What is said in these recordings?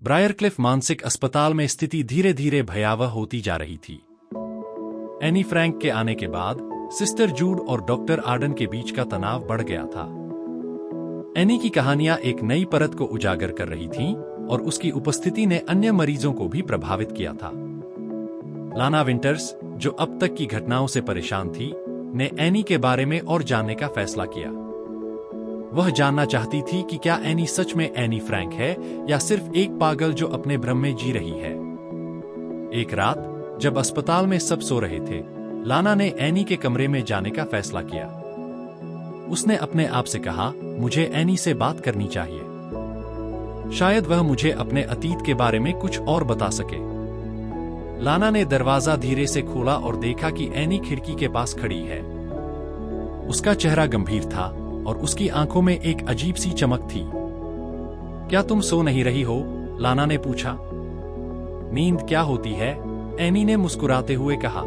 ब्रायरक्लिफ मानसिक अस्पताल में स्थिति धीरे धीरे भयावह होती जा रही थी। एनी फ्रैंक के आने के बाद सिस्टर जूड और डॉक्टर आर्डन के बीच का तनाव बढ़ गया था। एनी की कहानियां एक नई परत को उजागर कर रही थीं और उसकी उपस्थिति ने अन्य मरीजों को भी प्रभावित किया था। लाना विंटर्स, जो अब तक की घटनाओं से परेशान थी, ने एनी के बारे में और जानने का फैसला किया। वह जानना चाहती थी कि क्या एनी सच में एनी फ्रैंक है या सिर्फ एक पागल जो अपने भ्रम में जी रही है। एक रात जब अस्पताल में सब सो रहे थे, लाना ने एनी के कमरे में जाने का फैसला किया। उसने अपने आप से कहा, मुझे एनी से बात करनी चाहिए। शायद वह मुझे अपने अतीत के बारे में कुछ और बता सके। लाना ने दरवाजा धीरे से खोला और देखा कि एनी खिड़की के पास खड़ी है। उसका चेहरा गंभीर था और उसकी आंखों में एक अजीब सी चमक थी। क्या तुम सो नहीं रही हो? लाना ने पूछा। नींद क्या होती है? एनी ने मुस्कुराते हुए कहा।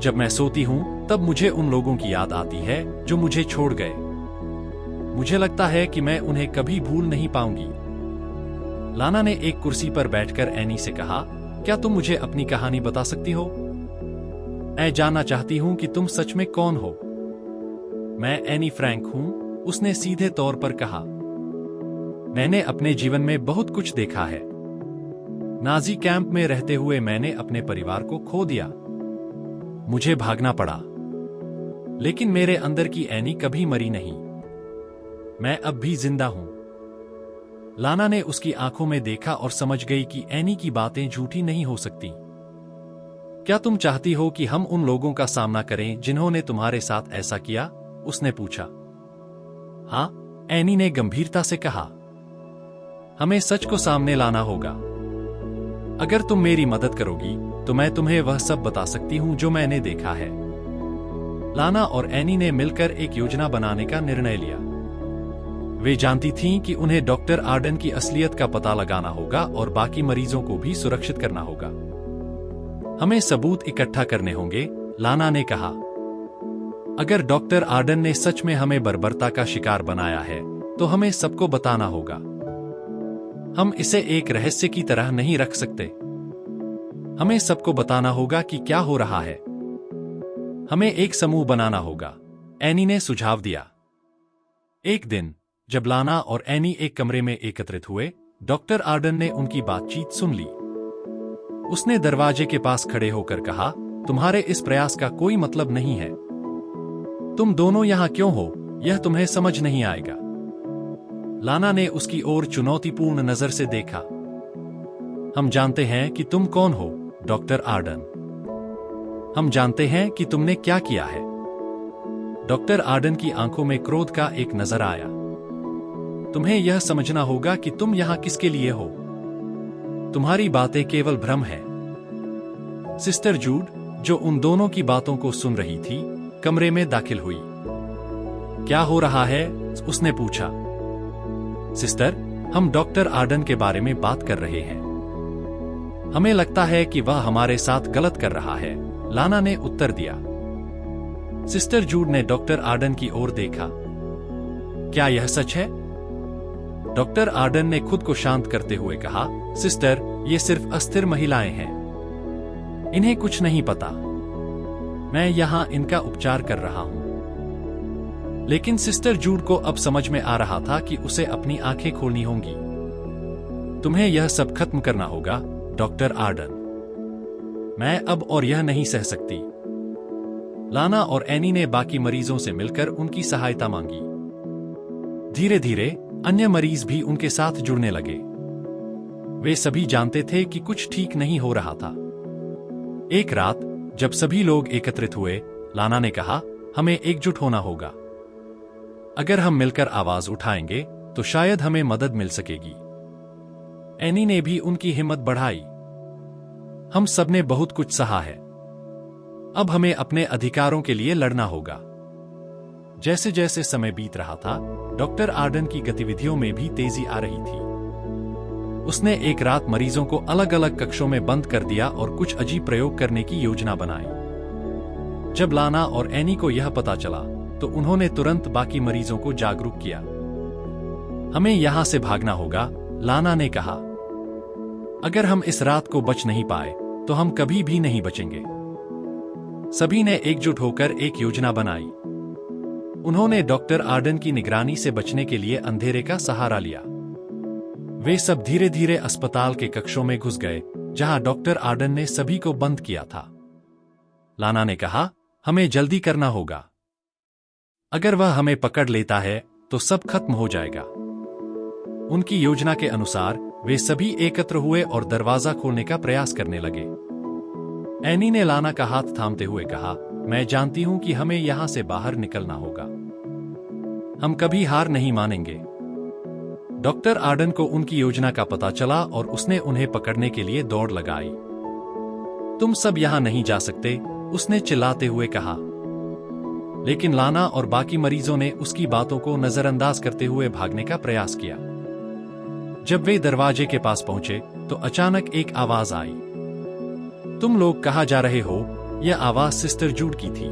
जब मैं सोती हूं तब मुझे उन लोगों की याद आती है जो मुझे छोड़ गए। मुझे लगता है कि मैं उन्हें कभी भूल नहीं पाऊंगी। लाना ने एक कुर्सी पर बैठकर एनी से कहा, क्या तुम मुझे अपनी कहानी बता सकती हो? मैं जानना चाहती हूं कि तुम सच में कौन हो। मैं एनी फ्रैंक हूं, उसने सीधे तौर पर कहा। मैंने अपने जीवन में बहुत कुछ देखा है। नाजी कैंप में रहते हुए मैंने अपने परिवार को खो दिया। मुझे भागना पड़ा, लेकिन मेरे अंदर की एनी कभी मरी नहीं। मैं अब भी जिंदा हूं। लाना ने उसकी आंखों में देखा और समझ गई कि एनी की बातें झूठी नहीं हो सकती। क्या तुम चाहती हो कि हम उन लोगों का सामना करें जिन्होंने तुम्हारे साथ ऐसा किया? उसने पूछा। हाँ, एनी ने गंभीरता से कहा। हमें सच को सामने लाना होगा। अगर तुम मेरी मदद करोगी तो मैं तुम्हें वह सब बता सकती हूं जो मैंने देखा है। लाना और एनी ने मिलकर एक योजना बनाने का निर्णय लिया। वे जानती थीं कि उन्हें डॉक्टर आर्डन की असलियत का पता लगाना होगा और बाकी मरीजों को भी सुरक्षित करना होगा। हमें सबूत इकट्ठा करने होंगे, लाना ने कहा। अगर डॉक्टर आर्डन ने सच में हमें बर्बरता का शिकार बनाया है तो हमें सबको बताना होगा। हम इसे एक रहस्य की तरह नहीं रख सकते। हमें सबको बताना होगा कि क्या हो रहा है। हमें एक समूह बनाना होगा, एनी ने सुझाव दिया। एक दिन जब लाना और एनी एक कमरे में एकत्रित हुए, डॉक्टर आर्डन ने उनकी बातचीत सुन ली। उसने दरवाजे के पास खड़े होकर कहा, तुम्हारे इस प्रयास का कोई मतलब नहीं है। तुम दोनों यहां क्यों हो, यह तुम्हें समझ नहीं आएगा। लाना ने उसकी ओर चुनौतीपूर्ण नजर से देखा। हम जानते हैं कि तुम कौन हो, डॉक्टर आर्डन। हम जानते हैं कि तुमने क्या किया है। डॉक्टर आर्डन की आंखों में क्रोध का एक नजर आया। तुम्हें यह समझना होगा कि तुम यहां किसके लिए हो। तुम्हारी बातें केवल भ्रम है। सिस्टर जूड, जो उन दोनों की बातों को सुन रही थी, कमरे में दाखिल हुई। क्या हो रहा है? उसने पूछा। सिस्टर, हम डॉक्टर आर्डन के बारे में बात कर रहे हैं। हमें लगता है कि वह हमारे साथ गलत कर रहा है, लाना ने उत्तर दिया। सिस्टर जूड ने डॉक्टर आर्डन की ओर देखा। क्या यह सच है? डॉक्टर आर्डन ने खुद को शांत करते हुए कहा, सिस्टर, ये सिर्फ अस्थिर महिलाएं हैं। इन्हें कुछ नहीं पता। मैं यहां इनका उपचार कर रहा हूं। लेकिन सिस्टर जूड को अब समझ में आ रहा था कि उसे अपनी आंखें खोलनी होंगी। तुम्हें यह सब खत्म करना होगा, डॉक्टर आर्डन। मैं अब और यह नहीं सह सकती। लाना और एनी ने बाकी मरीजों से मिलकर उनकी सहायता मांगी। धीरे धीरे अन्य मरीज भी उनके साथ जुड़ने लगे। वे सभी जानते थे कि कुछ ठीक नहीं हो रहा था। एक रात जब सभी लोग एकत्रित हुए, लाना ने कहा, हमें एकजुट होना होगा। अगर हम मिलकर आवाज उठाएंगे तो शायद हमें मदद मिल सकेगी। एनी ने भी उनकी हिम्मत बढ़ाई। हम सबने बहुत कुछ सहा है। अब हमें अपने अधिकारों के लिए लड़ना होगा। जैसे जैसे समय बीत रहा था, डॉक्टर आर्डन की गतिविधियों में भी तेजी आ रही थी। उसने एक रात मरीजों को अलग अलग कक्षों में बंद कर दिया और कुछ अजीब प्रयोग करने की योजना बनाई। जब लाना और एनी को यह पता चला तो उन्होंने तुरंत बाकी मरीजों को जागरूक किया। हमें यहां से भागना होगा, लाना ने कहा। अगर हम इस रात को बच नहीं पाए तो हम कभी भी नहीं बचेंगे। सभी ने एकजुट होकर एक योजना बनाई। उन्होंने डॉक्टर आर्डन की निगरानी से बचने के लिए अंधेरे का सहारा लिया। वे सब धीरे धीरे अस्पताल के कक्षों में घुस गए जहां डॉक्टर आर्डन ने सभी को बंद किया था। लाना ने कहा, हमें जल्दी करना होगा। अगर वह हमें पकड़ लेता है तो सब खत्म हो जाएगा। उनकी योजना के अनुसार वे सभी एकत्र हुए और दरवाजा खोलने का प्रयास करने लगे। एनी ने लाना का हाथ थामते हुए कहा, मैं जानती हूं कि हमें यहां से बाहर निकलना होगा। हम कभी हार नहीं मानेंगे। डॉक्टर आर्डन को उनकी योजना का पता चला और उसने उन्हें पकड़ने के लिए दौड़ लगाई। तुम सब यहां नहीं जा सकते, उसने चिल्लाते हुए कहा। लेकिन लाना और बाकी मरीजों ने उसकी बातों को नजरअंदाज करते हुए भागने का प्रयास किया। जब वे दरवाजे के पास पहुंचे तो अचानक एक आवाज आई। तुम लोग कहां जा रहे हो? यह आवाज सिस्टर जूड की थी।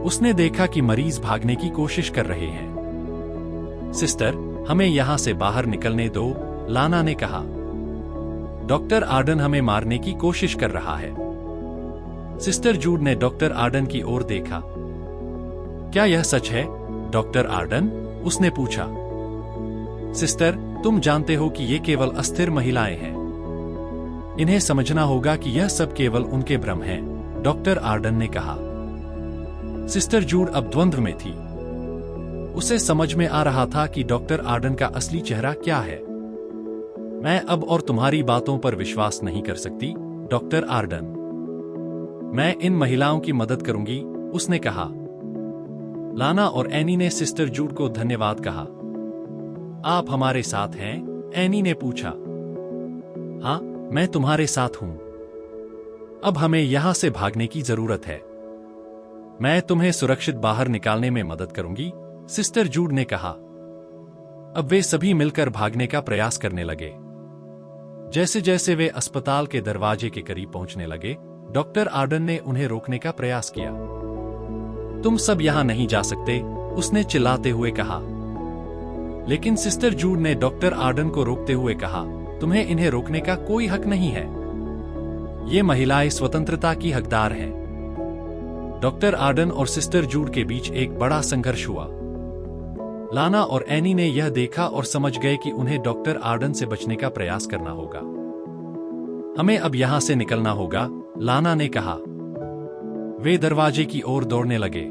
उसने देखा कि मरीज भागने की कोशिश कर रहे हैं। सिस्टर, हमें यहां से बाहर निकलने दो, लाना ने कहा। डॉक्टर आर्डन हमें मारने की कोशिश कर रहा है। सिस्टर जूड ने डॉक्टर आर्डन की ओर देखा। क्या यह सच है, डॉक्टर आर्डन? उसने पूछा। सिस्टर, तुम जानते हो कि ये केवल अस्थिर महिलाएं हैं। इन्हें समझना होगा कि यह सब केवल उनके भ्रम हैं, डॉक्टर आर्डन ने कहा। सिस्टर जूड अब द्वंद्व में थी। उसे समझ में आ रहा था कि डॉक्टर आर्डन का असली चेहरा क्या है। मैं अब और तुम्हारी बातों पर विश्वास नहीं कर सकती, डॉक्टर आर्डन। मैं इन महिलाओं की मदद करूंगी, उसने कहा। लाना और एनी ने सिस्टर जूड को धन्यवाद कहा। आप हमारे साथ हैं? एनी ने पूछा। हाँ, मैं तुम्हारे साथ हूं। अब हमें यहां से भागने की जरूरत है। मैं तुम्हें सुरक्षित बाहर निकालने में मदद करूंगी, सिस्टर जूड ने कहा। अब वे सभी मिलकर भागने का प्रयास करने लगे। जैसे जैसे वे अस्पताल के दरवाजे के करीब पहुंचने लगे, डॉक्टर आर्डन ने उन्हें रोकने का प्रयास किया। तुम सब यहां नहीं जा सकते, उसने चिल्लाते हुए कहा। लेकिन सिस्टर जूड ने डॉक्टर आर्डन को रोकते हुए कहा, तुम्हें इन्हें रोकने का कोई हक नहीं है। ये महिलाएं स्वतंत्रता की हकदार हैं। डॉक्टर आर्डन और सिस्टर जूड के बीच एक बड़ा संघर्ष हुआ। लाना और एनी ने यह देखा और समझ गए कि उन्हें डॉक्टर आर्डन से बचने का प्रयास करना होगा। हमें अब यहां से निकलना होगा, लाना ने कहा। वे दरवाजे की ओर दौड़ने लगे।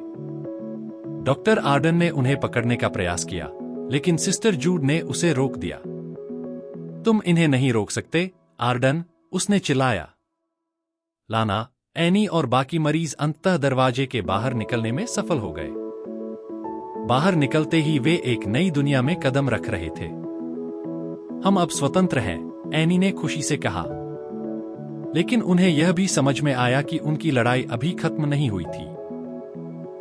डॉक्टर आर्डन ने उन्हें पकड़ने का प्रयास किया, लेकिन सिस्टर जूड ने उसे रोक दिया। तुम इन्हें नहीं रोक सकते, आर्डन, उसने चिल्लाया। लाना, एनी और बाकी मरीज अंततः दरवाजे के बाहर निकलने में सफल हो गए। बाहर निकलते ही वे एक नई दुनिया में कदम रख रहे थे। हम अब स्वतंत्र हैं, एनी ने खुशी से कहा। लेकिन उन्हें यह भी समझ में आया कि उनकी लड़ाई अभी खत्म नहीं हुई थी।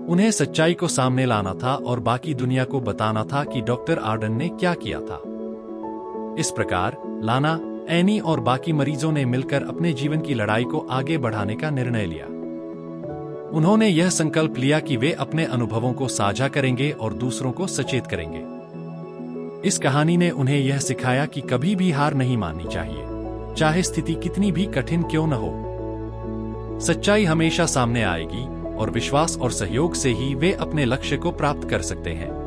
उन्हें सच्चाई को सामने लाना था और बाकी दुनिया को बताना था कि डॉक्टर आर्डन ने क्या किया था। इस प्रकार लाना, एनी और बाकी मरीजों ने मिलकर अपने जीवन की लड़ाई को आगे बढ़ाने का निर्णय लिया। उन्होंने यह संकल्प लिया कि वे अपने अनुभवों को साझा करेंगे और दूसरों को सचेत करेंगे। इस कहानी ने उन्हें यह सिखाया कि कभी भी हार नहीं माननी चाहिए, चाहे स्थिति कितनी भी कठिन क्यों न हो। सच्चाई हमेशा सामने आएगी और विश्वास और सहयोग से ही वे अपने लक्ष्य को प्राप्त कर सकते हैं।